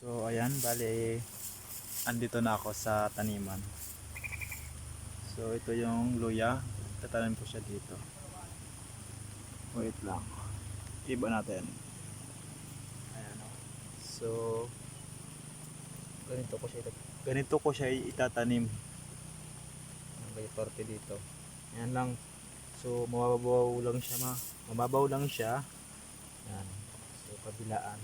So ayan, bali andito na ako sa taniman. So ito yung luya, tatanim ko siya dito. Wait lang, iba natin. Ayan o. So ganito ko siya itatanim. May torte dito. Ayan lang. So mababaw lang siya, mababaw lang siya. Ayan. So kabilaan.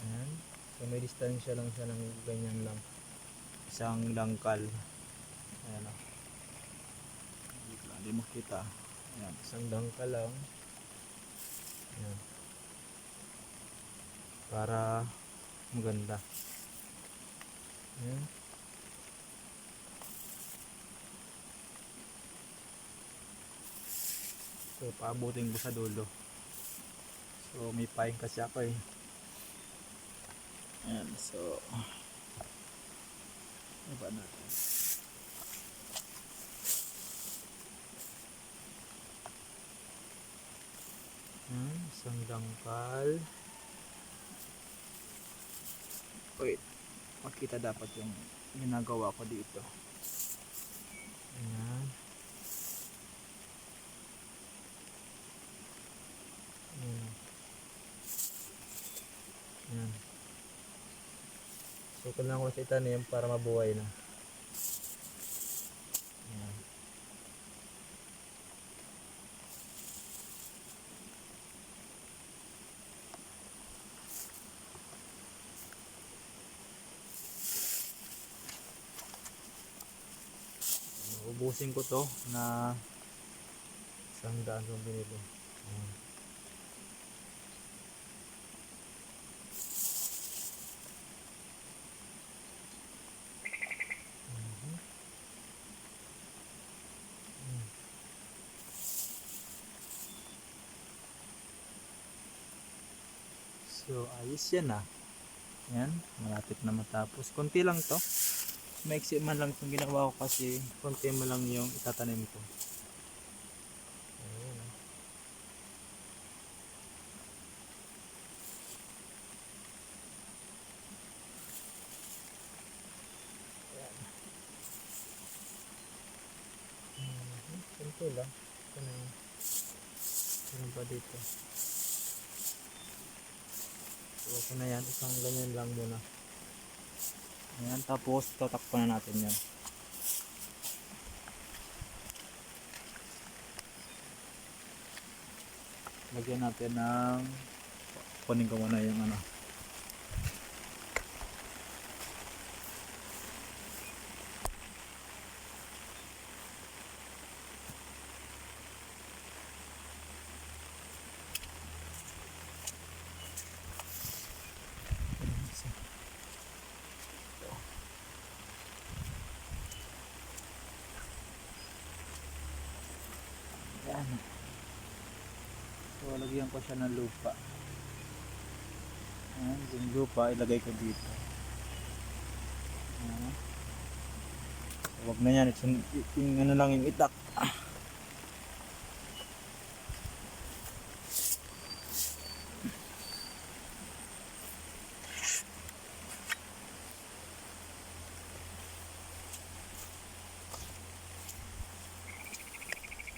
Ayan. So may distansya lang siya ng ganyan lang. Isang dangkal. Ayan o. Hindi makita. Ayan. Isang dangkal lang. Ayan. Para maganda. Ayan. So paabutin ko sa dulo. So may pain kasi ako eh. Ayan. So iba natin. Ayan. Isang dangkal. Wait. Makita dapat yung ginagawa ko dito. Ayan. Ayan. Ayan. So kailangan ko siya itanim para mabuhay na. Ayan. Ubusin ko to na 100 yung binili. Ayan. So ayos yan ah. Ayan, malapit na matapos. Konti lang to. Maiksi man lang itong ginawa ko kasi konti man lang yung itatanim ko. Ayan ah. Ayan. Konti lang. Ito na yun. Meron pa dito. So okay na yan. Isang ganyan lang muna. Ayan, tapos tatakpan na natin yan. Lagyan natin ng kunin ko muna yung ano. Ayan. So lagyan ko siya ng lupa. Ayan, yung lupa ilagay ko dito. Ayan. Huwag na yan, yung ano lang yung itak.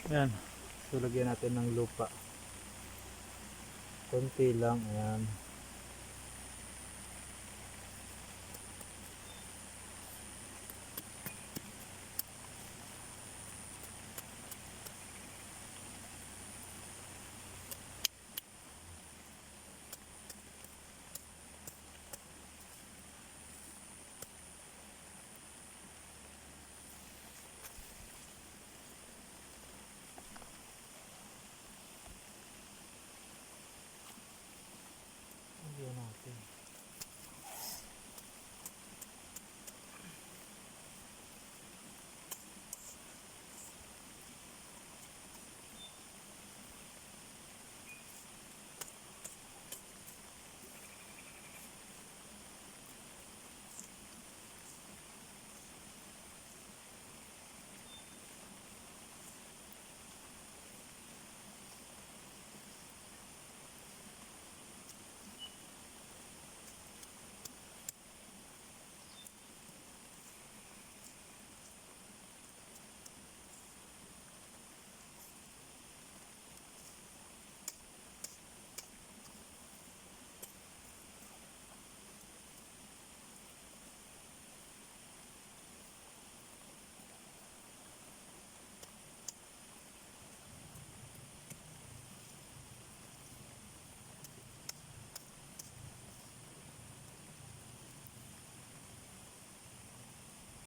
Ayan, so lagyan natin ng lupa. Konti lang, ayan.